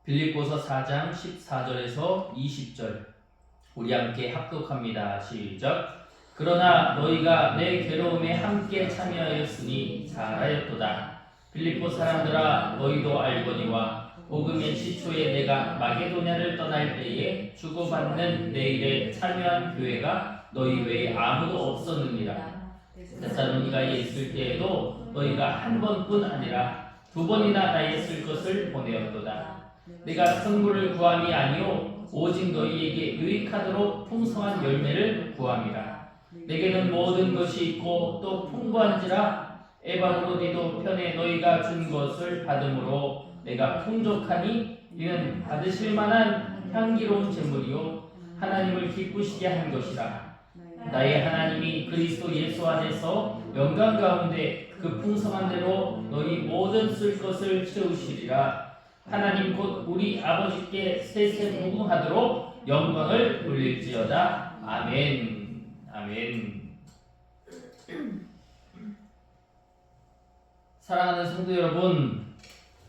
빌립보서 4장 14절에서 20절 우리 함께 합독합니다. 시작. 그러나 너희가 내 괴로움에 함께 참여하였으니 잘하였도다. 빌립보 사람들아, 너희도 알거니와 복음의 시초에 내가 마게도냐를 떠날 때에 주고받는 내 일에 참여한 교회가 너희 외에 아무도 없었느니라. 데살로니가에 있을 때에도 너희가 한 번뿐 아니라 두 번이나 나의 쓸 것을 보내었도다. 내가 선물을 구함이 아니요 오직 너희에게 유익하도록 풍성한 열매를 구함이라. 내게는 모든 것이 있고 또 풍부한지라. 에바브로디도 편에 너희가 준 것을 받음으로 내가 풍족하니 이는 받으실 만한 향기로운 제물이요 하나님을 기쁘시게 한 것이라. 나의 하나님이 그리스도 예수 안에서 영광 가운데 그 풍성한 대로 너희 모든 쓸 것을 채우시리라. 하나님 곧 우리 아버지께 세세무궁하도록 영광을 돌릴지어다. 아멘. 아멘. 사랑하는 성도 여러분,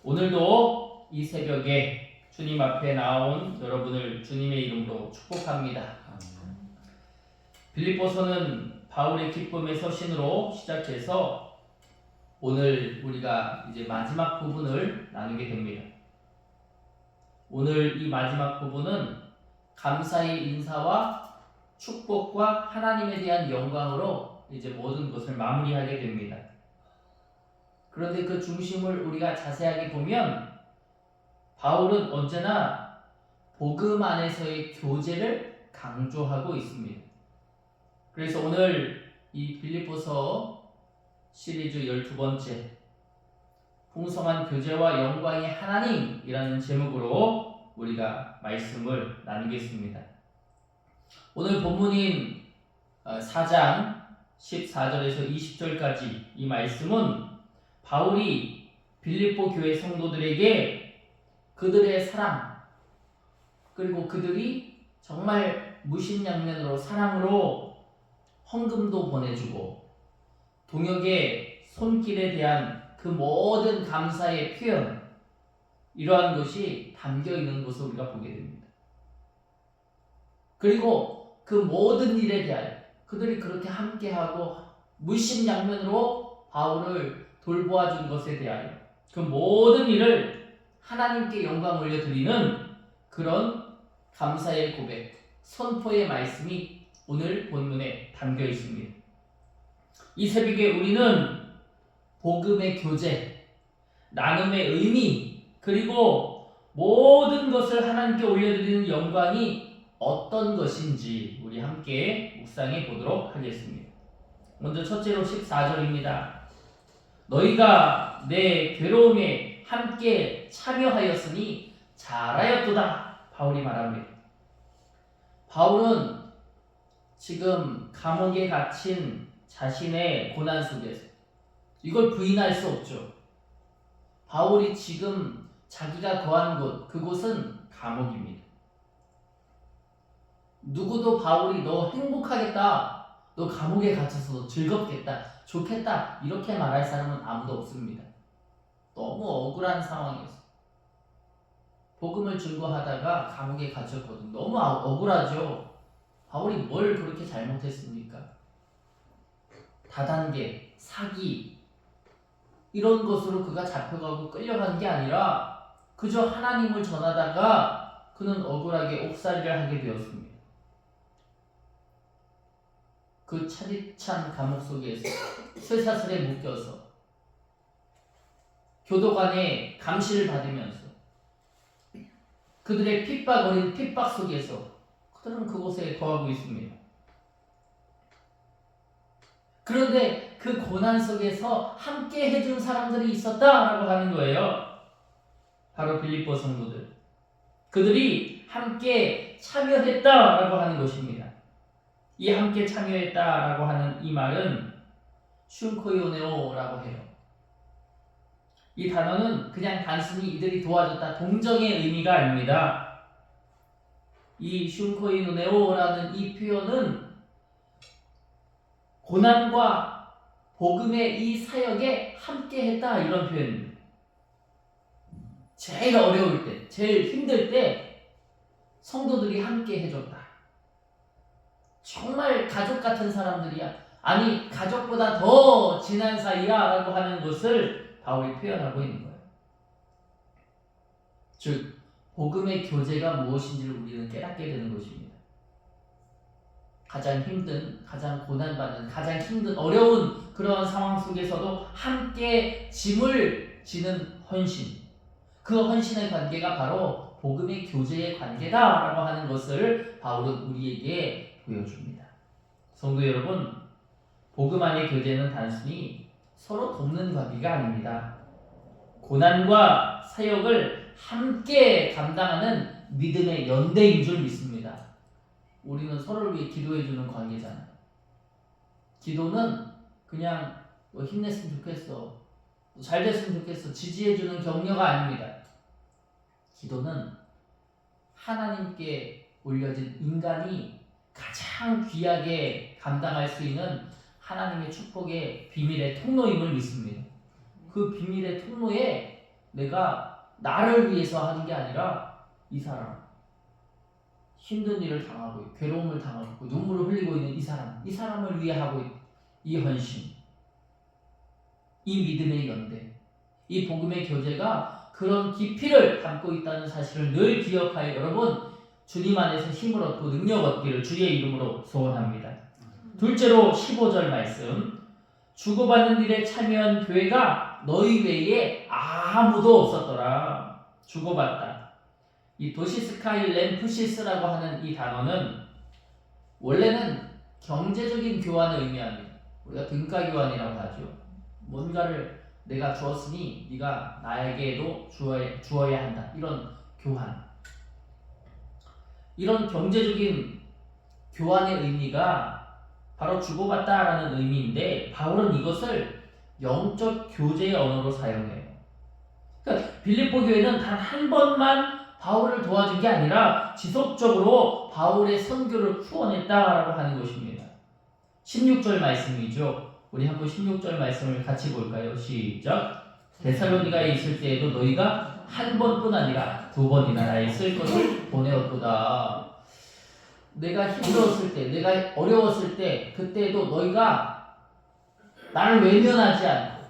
오늘도 이 새벽에 주님 앞에 나온 여러분을 주님의 이름으로 축복합니다. 빌립보서는 바울의 기쁨의 서신으로 시작해서 오늘 우리가 이제 마지막 부분을 나누게 됩니다. 오늘 이 마지막 부분은 감사의 인사와 축복과 하나님에 대한 영광으로 이제 모든 것을 마무리하게 됩니다. 그런데 그 중심을 우리가 자세하게 보면 바울은 언제나 복음 안에서의 교제를 강조하고 있습니다. 그래서 오늘 이 빌립보서 시리즈 12번째 풍성한 교제와 영광의 하나님이라는 제목으로 우리가 말씀을 나누겠습니다. 오늘 본문인 4장 14절에서 20절까지 이 말씀은 바울이 빌립보 교회 성도들에게 그들의 사랑 그리고 그들이 정말 무심양면으로 사랑으로 헌금도 보내주고 동역의 손길에 대한 그 모든 감사의 표현, 이러한 것이 담겨있는 것을 우리가 보게 됩니다. 그리고 그 모든 일에 대하여 그들이 그렇게 함께하고 무심양면으로 바울을 돌보아준 것에 대하여 그 모든 일을 하나님께 영광 올려드리는 그런 감사의 고백, 선포의 말씀이 오늘 본문에 담겨 있습니다. 이 새벽에 우리는 복음의 교제, 나눔의 의미, 그리고 모든 것을 하나님께 올려드리는 영광이 어떤 것인지 우리 함께 묵상해 보도록 하겠습니다. 먼저 첫째로 14절입니다. 너희가 내 괴로움에 함께 참여하였으니 잘하였도다. 바울이 말합니다. 바울은 지금 감옥에 갇힌 자신의 고난 속에서 이걸 부인할 수 없죠. 바울이 지금 자기가 거한 곳, 그곳은 감옥입니다. 누구도 바울이 너 행복하겠다, 너 감옥에 갇혀서 즐겁겠다, 좋겠다 이렇게 말할 사람은 아무도 없습니다. 너무 억울한 상황에서 복음을 증거하다가 감옥에 갇혔거든. 너무 억울하죠. 바울이 뭘 그렇게 잘못했습니까? 다단계, 사기 이런 것으로 그가 잡혀가고 끌려간 게 아니라 그저 하나님을 전하다가 그는 억울하게 옥살이를 하게 되었습니다. 그 차디찬 감옥 속에서 쇠사슬에 묶여서 교도관의 감시를 받으면서 그들의 핍박어린 핍박 속에서 그들은 그곳에 거하고 있습니다. 그런데 그 고난 속에서 함께 해준 사람들이 있었다라고 하는 거예요. 바로 빌립보 성도들. 그들이 함께 참여했다라고 하는 것입니다. 이 함께 참여했다라고 하는 이 말은 슌코이오네오라고 해요. 이 단어는 그냥 단순히 이들이 도와줬다 동정의 의미가 아닙니다. 이 슌코이오네오라는 이 표현은 고난과 복음의 이 사역에 함께했다 이런 표현입니다. 제일 어려울 때, 제일 힘들 때 성도들이 함께 해줬다. 정말 가족 같은 사람들이야. 아니 가족보다 더 친한 사이야 라고 하는 것을 바울이 표현하고 있는 거예요. 즉 복음의 교제가 무엇인지를 우리는 깨닫게 되는 것입니다. 가장 힘든, 가장 고난받는, 가장 힘든 어려운 그러한 상황 속에서도 함께 짐을 지는 헌신, 그 헌신의 관계가 바로 복음의 교제의 관계다라고 하는 것을 바울은 우리에게 보여줍니다. 성도 여러분, 복음 안의 교제는 단순히 서로 돕는 관계가 아닙니다. 고난과 사역을 함께 감당하는 믿음의 연대인 줄 믿습니다. 우리는 서로를 위해 기도해주는 관계잖아요. 기도는 그냥 힘냈으면 좋겠어, 잘 됐으면 좋겠어, 지지해주는 격려가 아닙니다. 기도는 하나님께 올려진 인간이 가장 귀하게 감당할 수 있는 하나님의 축복의 비밀의 통로임을 믿습니다. 그 비밀의 통로에 내가 나를 위해서 하는 게 아니라 이 사람, 힘든 일을 당하고 있고 괴로움을 당하고 있고 눈물을 흘리고 있는 이 사람을 위해 하고 있는 이 헌신, 이 믿음의 연대, 이 복음의 교제가 그런 깊이를 담고 있다는 사실을 늘 기억하여 여러분 주님 안에서 힘을 얻고 능력 얻기를 주의 이름으로 소원합니다. 둘째로 15절 말씀, 주고받는 일에 참여한 교회가 너희 외에 아무도 없었더라. 주고받다. 이 도시스카이 램프시스라고 하는 이 단어는 원래는 경제적인 교환을 의미합니다. 우리가 등가 교환이라고 하죠. 뭔가를 내가 주었으니 네가 나에게도 주어야 한다. 이런 교환. 이런 경제적인 교환의 의미가 바로 주고받다라는 의미인데 바울은 이것을 영적 교제의 언어로 사용해요. 그러니까 빌립보 교회는 단 한 번만 바울을 도와준 게 아니라 지속적으로 바울의 선교를 후원했다라고 하는 것입니다. 16절 말씀이죠. 우리 한번 16절 말씀을 같이 볼까요? 시작. 데살로니가에 있을 때에도 너희가 한 번뿐 아니라 두 번이나 나의 쓸 것을 보내었도다. 내가 힘들었을 때, 내가 어려웠을 때, 그때에도 너희가 나를 외면하지 않고,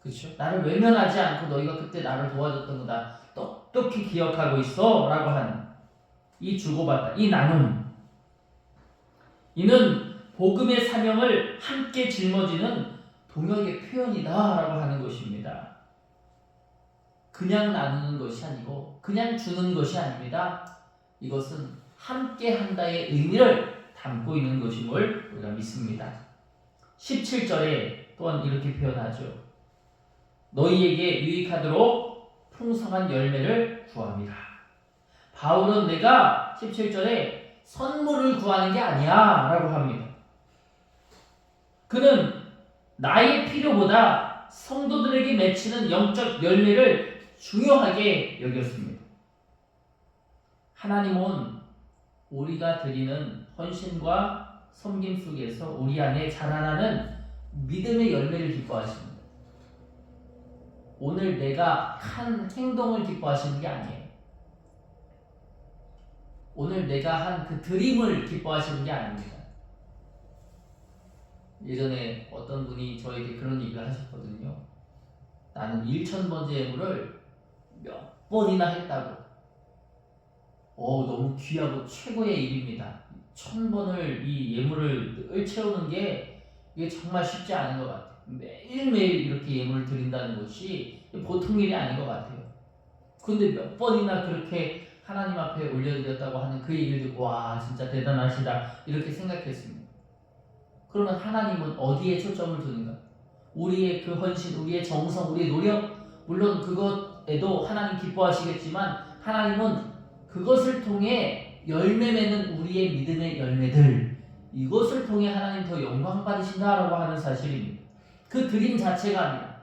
그렇죠? 나를 외면하지 않고 너희가 그때 나를 도와줬던 거다. 똑똑히 기억하고 있어 라고 하는 이 주고받다, 이 나눔, 이는 복음의 사명을 함께 짊어지는 동역의 표현이다 라고 하는 것입니다. 그냥 나누는 것이 아니고 그냥 주는 것이 아닙니다. 이것은 함께 한다의 의미를 담고 있는 것임을 우리가 믿습니다. 17절에 또한 이렇게 표현하죠. 너희에게 유익하도록 풍성한 열매를 구합니다. 바울은 내가 17절에 선물을 구하는 게 아니야 라고 합니다. 그는 나의 필요보다 성도들에게 맺히는 영적 열매를 중요하게 여겼습니다. 하나님은 우리가 드리는 헌신과 섬김 속에서 우리 안에 자라나는 믿음의 열매를 기뻐하십니다. 오늘 내가 한 행동을 기뻐하시는 게 아니에요. 오늘 내가 한 그 드림을 기뻐하시는 게 아닙니다. 예전에 어떤 분이 저에게 그런 얘기를 하셨거든요. 나는 1000번째 예물을 몇 번이나 했다고. 너무 귀하고 최고의 일입니다. 1000번을 이 예물을 늘 채우는 게 이게 정말 쉽지 않은 것 같아요. 매일매일 이렇게 예물을 드린다는 것이 보통 일이 아닌 것 같아요. 그런데 몇 번이나 그렇게 하나님 앞에 올려드렸다고 하는 그 얘기를 듣고 와 진짜 대단하시다 이렇게 생각했습니다. 그러면 하나님은 어디에 초점을 두는가? 우리의 그 헌신, 우리의 정성, 우리의 노력, 물론 그것에도 하나님 기뻐하시겠지만 하나님은 그것을 통해 열매 맺는 우리의 믿음의 열매들, 이것을 통해 하나님 더 영광 받으신다라고 하는 사실입니다. 그 드림 자체가 아니라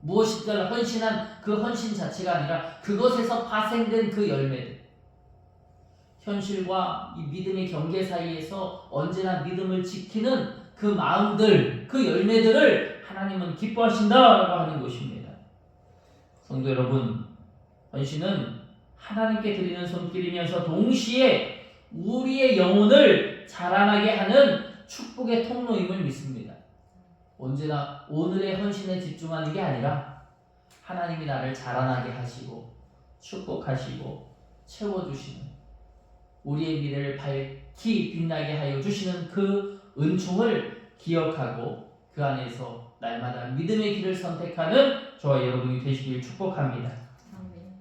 무엇인가를 헌신한 그 헌신 자체가 아니라 그것에서 파생된 그 열매들, 현실과 이 믿음의 경계 사이에서 언제나 믿음을 지키는 그 마음들, 그 열매들을 하나님은 기뻐하신다라고 하는 것입니다. 성도 여러분, 헌신은 하나님께 드리는 손길이면서 동시에 우리의 영혼을 자라나게 하는 축복의 통로임을 믿습니다. 언제나 오늘의 헌신에 집중하는 게 아니라 하나님이 나를 자라나게 하시고 축복하시고 채워주시는, 우리의 미래를 밝히 빛나게 하여 주시는 그 은총을 기억하고 그 안에서 날마다 믿음의 길을 선택하는 저와 여러분이 되시길 축복합니다.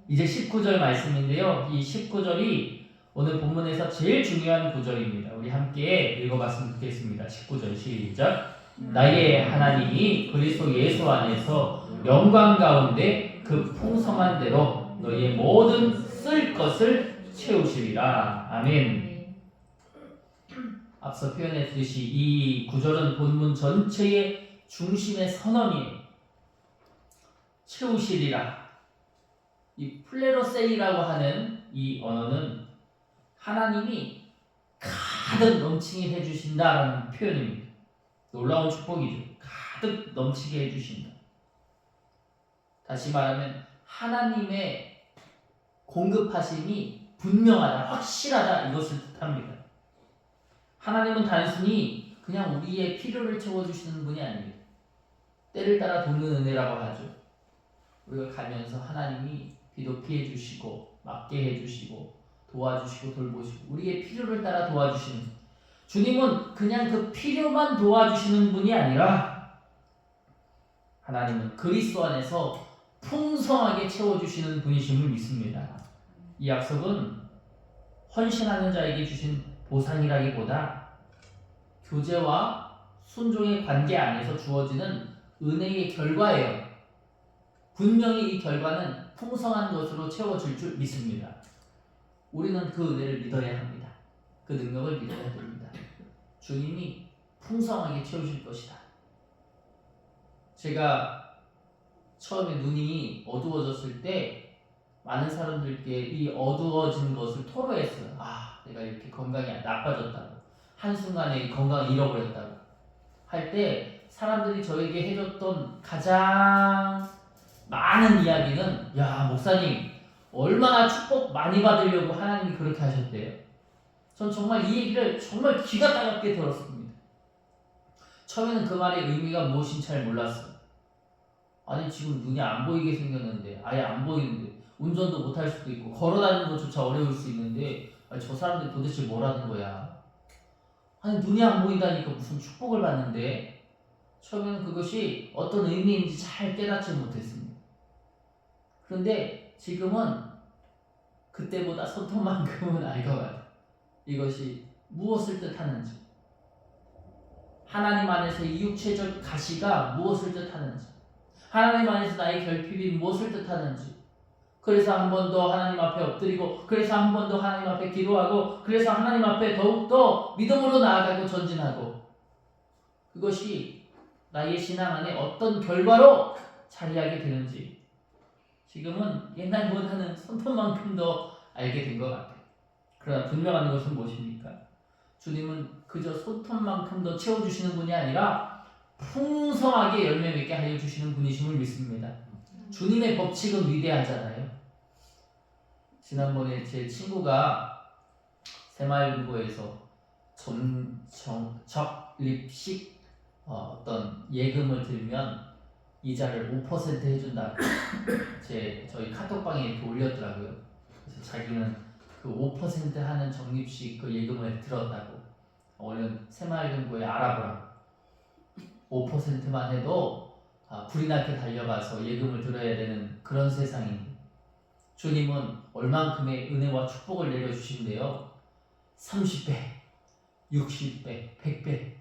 이제 19절 말씀인데요. 이 19절이 오늘 본문에서 제일 중요한 구절입니다. 우리 함께 읽어봤으면 좋겠습니다. 19절 시작. 나의 하나님이 그리스도 예수 안에서 영광 가운데 그 풍성한 대로 너희의 모든 쓸 것을 채우시리라. 아멘. 앞서 표현했듯이 이 구절은 본문 전체의 중심의 선언이에요. 채우시리라. 이 플레로세이라고 하는 이 언어는 하나님이 가득 넘치게 해주신다라는 표현입니다. 놀라운 축복이죠. 가득 넘치게 해주신다. 다시 말하면 하나님의 공급하심이 분명하다, 확실하다, 이것을 뜻합니다. 하나님은 단순히 그냥 우리의 필요를 채워주시는 분이 아닙니다. 때를 따라 돕는 은혜라고 하죠. 우리가 가면서 하나님이 비도 피해주시고 막게 해주시고 도와주시고 돌보시고 우리의 필요를 따라 도와주시는, 주님은 그냥 그 필요만 도와주시는 분이 아니라 하나님은 그리스도 안에서 풍성하게 채워주시는 분이심을 믿습니다. 이 약속은 헌신하는 자에게 주신 보상이라기보다 교제와 순종의 관계 안에서 주어지는 은혜의 결과예요. 분명히 이 결과는 풍성한 것으로 채워질 줄 믿습니다. 우리는 그 은혜를 믿어야 합니다. 그 능력을 믿어야 됩니다. 주님이 풍성하게 채우실 것이다. 제가 처음에 눈이 어두워졌을 때 많은 사람들께 이 어두워진 것을 토로했어요. 내가 이렇게 건강이 나빠졌다고, 한순간에 건강을 잃어버렸다고 할 때 사람들이 저에게 해줬던 가장 많은 이야기는, 야 목사님 얼마나 축복 많이 받으려고 하나님이 그렇게 하셨대요. 전 정말 이 얘기를 정말 귀가 따갑게 들었습니다. 처음에는 그 말의 의미가 무엇인지 잘 몰랐어요. 아니 지금 눈이 안 보이게 생겼는데, 아예 안 보이는데, 운전도 못할 수도 있고 걸어다니는 것조차 어려울 수 있는데, 아니 저 사람들이 도대체 뭐라는 거야. 아니 눈이 안 보인다니까 무슨 축복을 받는데. 처음에는 그것이 어떤 의미인지 잘 깨닫지 못했습니다. 그런데 지금은 그때보다 손톱만큼은 알 것 같아요. 이것이 무엇을 뜻하는지, 하나님 안에서 이 육체적 가시가 무엇을 뜻하는지, 하나님 안에서 나의 결핍이 무엇을 뜻하는지, 그래서 한 번 더 하나님 앞에 엎드리고, 그래서 한 번 더 하나님 앞에 기도하고, 그래서 하나님 앞에 더욱더 믿음으로 나아가고 전진하고, 그것이 나의 신앙 안에 어떤 결과로 자리하게 되는지 지금은 옛날보다는 손톱만큼 더 알게 된 것 같아요. 그러나 분명한 것은 무엇입니까? 주님은 그저 손톱만큼 더 채워주시는 분이 아니라 풍성하게 열매 맺게 하여 주시는 분이심을 믿습니다. 주님의 법칙은 위대하잖아요. 지난번에 제 친구가 새마을금고에서 적립식 어떤 예금을 들면 이자를 5% 해준다고 저희 카톡방에 이렇게 올렸더라고요. 그래서 자기는 그 5% 하는 적립식 그 예금을 들었다고. 얼른 새마을금고에 알아보라고. 5%만 해도 불이 나게 달려가서 예금을 들어야 되는 그런 세상입니다. 주님은 얼만큼의 은혜와 축복을 내려주신대요. 30배, 60배, 100배,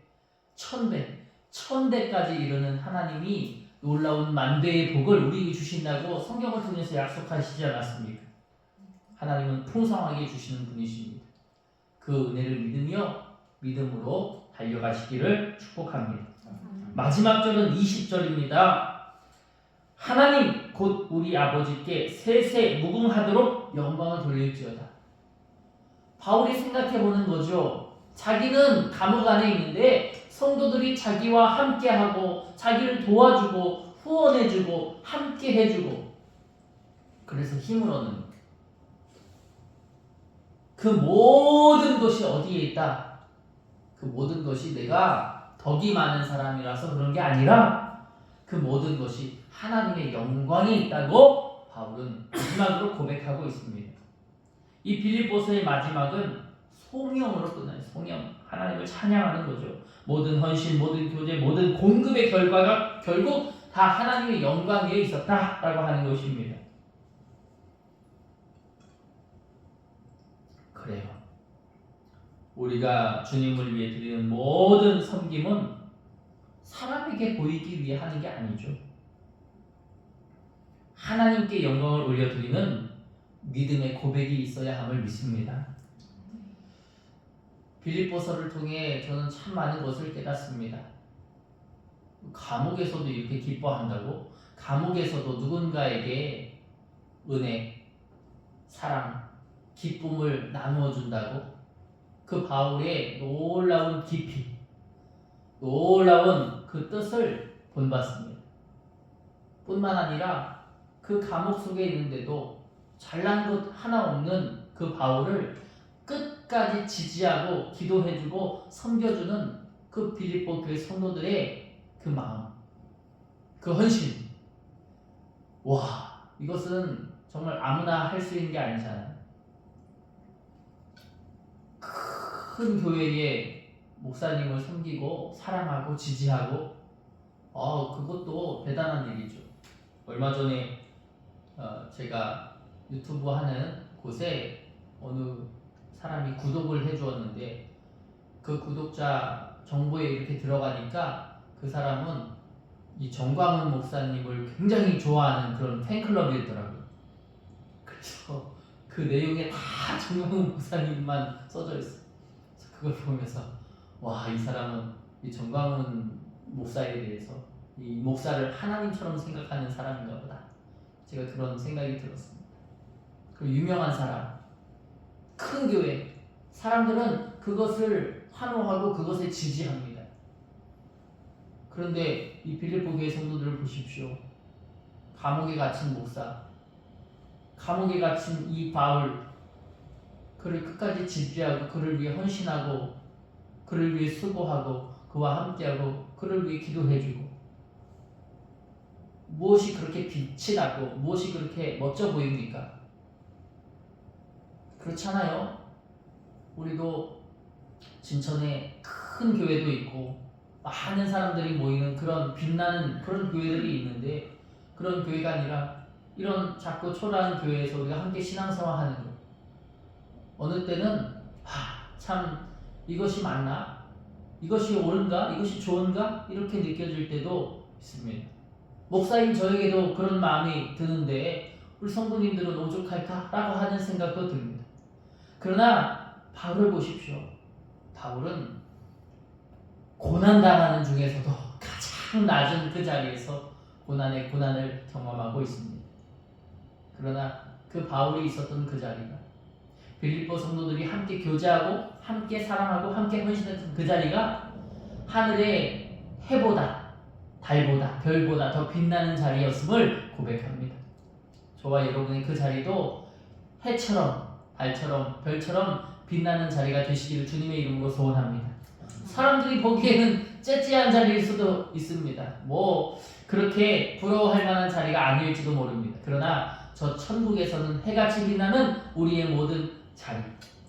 1000배, 1000배까지 이르는 하나님이 놀라운 만배의 복을 우리에게 주신다고 성경을 통해서 약속하시지 않았습니까? 하나님은 풍성하게 주시는 분이십니다. 그 은혜를 믿음으로 달려가시기를 축복합니다. 마지막 절은 20절입니다. 하나님 곧 우리 아버지께 세세 무궁하도록 영광을 돌릴지어다. 바울이 생각해보는 거죠. 자기는 감옥 안에 있는데 성도들이 자기와 함께하고 자기를 도와주고 후원해주고 함께해주고, 그래서 힘을 얻는 거예요. 그 모든 것이 어디에 있다? 그 모든 것이 내가 덕이 많은 사람이라서 그런 게 아니라 그 모든 것이 하나님의 영광에 있다고 바울은 마지막으로 고백하고 있습니다. 이 빌립보서의 마지막은 송영으로 끝나요. 송영. 하나님을 찬양하는 거죠. 모든 헌신, 모든 교제, 모든 공급의 결과가 결국 다 하나님의 영광 위에 있었다라고 하는 것입니다. 그래요. 우리가 주님을 위해 드리는 모든 섬김은 사람에게 보이기 위해 하는 게 아니죠. 하나님께 영광을 올려드리는 믿음의 고백이 있어야 함을 믿습니다. 빌립보서를 통해 저는 참 많은 것을 깨닫습니다. 감옥에서도 이렇게 기뻐한다고? 감옥에서도 누군가에게 은혜, 사랑, 기쁨을 나누어 준다고? 그 바울의 놀라운 깊이, 놀라운 그 뜻을 본받습니다. 뿐만 아니라 그 감옥 속에 있는데도 잘난 것 하나 없는 그 바울을 끝까지 지지하고 기도해주고 섬겨주는 그 빌립보 교회 성도들의 그 마음, 그 헌신. 와, 이것은 정말 아무나 할 수 있는 게 아니잖아요. 큰 교회에 목사님을 섬기고 사랑하고 지지하고 그것도 대단한 일이죠. 얼마 전에 제가 유튜브 하는 곳에 어느 사람이 구독을 해주었는데 그 구독자 정보에 이렇게 들어가니까 그 사람은 이 정광훈 목사님을 굉장히 좋아하는 그런 팬클럽이더라고요. 그래서 그 내용에 다 정광훈 목사님만 써져 있어요. 그래서 그걸 보면서 와, 이 사람은 이 정광훈 목사에 대해서 이 목사를 하나님처럼 생각하는 사람인가 보다. 제가 그런 생각이 들었습니다. 그 유명한 사람, 큰 교회, 사람들은 그것을 환호하고 그것에 지지합니다. 그런데 이 빌립보 교회 성도들을 보십시오. 감옥에 갇힌 목사, 감옥에 갇힌 이 바울, 그를 끝까지 지지하고 그를 위해 헌신하고 그를 위해 수고하고 그와 함께하고 그를 위해 기도해주고, 무엇이 그렇게 빛이 나고 무엇이 그렇게 멋져 보입니까? 그렇잖아요. 우리도 진천에 큰 교회도 있고 많은 사람들이 모이는 그런 빛나는 그런 교회들이 있는데, 그런 교회가 아니라 이런 작고 초라한 교회에서 우리가 함께 신앙생활하는 거, 어느 때는 참 이것이 맞나? 이것이 옳은가? 이것이 좋은가? 이렇게 느껴질 때도 있습니다. 목사인 저에게도 그런 마음이 드는데 우리 성도님들은 오죽할까? 라고 하는 생각도 듭니다. 그러나 바울을 보십시오. 바울은 고난당하는 중에서도 가장 낮은 그 자리에서 고난의 고난을 경험하고 있습니다. 그러나 그 바울이 있었던 그 자리가, 빌립보 성도들이 함께 교제하고 함께 사랑하고 함께 헌신했던 그 자리가 하늘의 해보다 달보다 별보다 더 빛나는 자리였음을 고백합니다. 저와 여러분의 그 자리도 해처럼 달처럼 별처럼 빛나는 자리가 되시기를 주님의 이름으로 소원합니다. 사람들이 보기에는 째째한 자리일 수도 있습니다. 그렇게 부러워할 만한 자리가 아닐지도 모릅니다. 그러나 저 천국에서는 해같이 빛나는 우리의 모든 자리,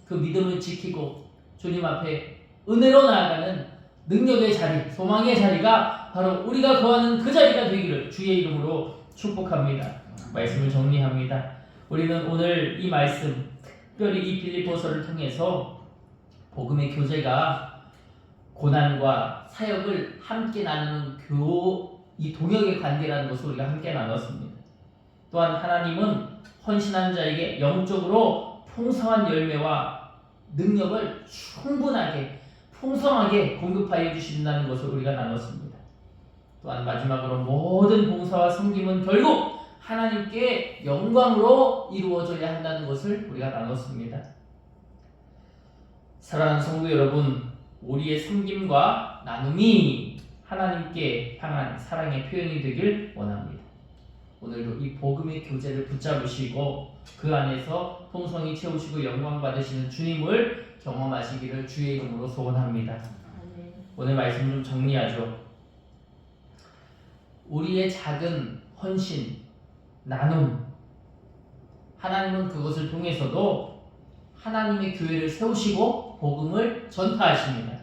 그 믿음을 지키고 주님 앞에 은혜로 나아가는 능력의 자리, 소망의 자리가 바로 우리가 거하는 그 자리가 되기를 주의 이름으로 축복합니다. 말씀을 정리합니다. 우리는 오늘 이 말씀, 특별히 이 빌립보서를 통해서 복음의 교제가 고난과 사역을 함께 나누는 이 동역의 관계라는 것을 우리가 함께 나눴습니다. 또한 하나님은 헌신한 자에게 영적으로 풍성한 열매와 능력을 충분하게 풍성하게 공급하여 주신다는 것을 우리가 나눴습니다. 또한 마지막으로 모든 봉사와 섬김은 결국 하나님께 영광으로 이루어져야 한다는 것을 우리가 나눴습니다. 사랑하는 성도 여러분, 우리의 섬김과 나눔이 하나님께 향한 사랑의 표현이 되길 원합니다. 오늘도 이 복음의 교제를 붙잡으시고 그 안에서 풍성히 채우시고 영광 받으시는 주님을 경험하시기를 주의 이름으로 소원합니다. 오늘 말씀 좀 정리하죠. 우리의 작은 헌신, 나눔, 하나님은 그것을 통해서도 하나님의 교회를 세우시고 복음을 전파하십니다.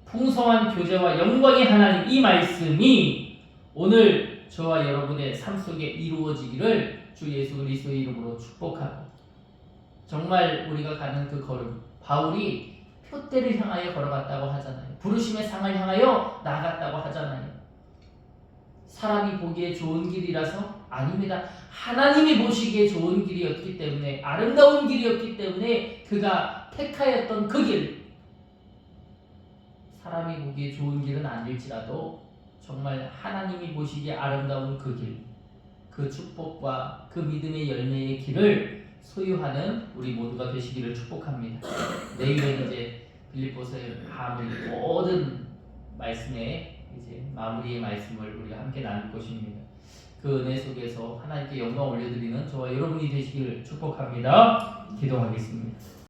풍성한 교제와 영광의 하나님, 이 말씀이 오늘 저와 여러분의 삶 속에 이루어지기를 주 예수 그리스도의 이름으로 축복하고, 정말 우리가 가는 그 걸음, 바울이 표대를 향하여 걸어갔다고 하잖아요. 부르심의 상을 향하여 나아갔다고 하잖아요. 사람이 보기에 좋은 길이라서? 아닙니다. 하나님이 보시기에 좋은 길이었기 때문에, 아름다운 길이었기 때문에 그가 택하였던 그 길, 사람이 보기에 좋은 길은 아닐지라도 정말 하나님이 보시기에 아름다운 그 길, 그 축복과 그 믿음의 열매의 길을 소유하는 우리 모두가 되시기를 축복합니다. 내일은 이제 빌립보서의 마무리, 모든 말씀의 이제 마무리의 말씀을 우리가 함께 나눌 것입니다. 그 은혜 속에서 하나님께 영광 올려드리는 저와 여러분이 되시기를 축복합니다. 기도하겠습니다.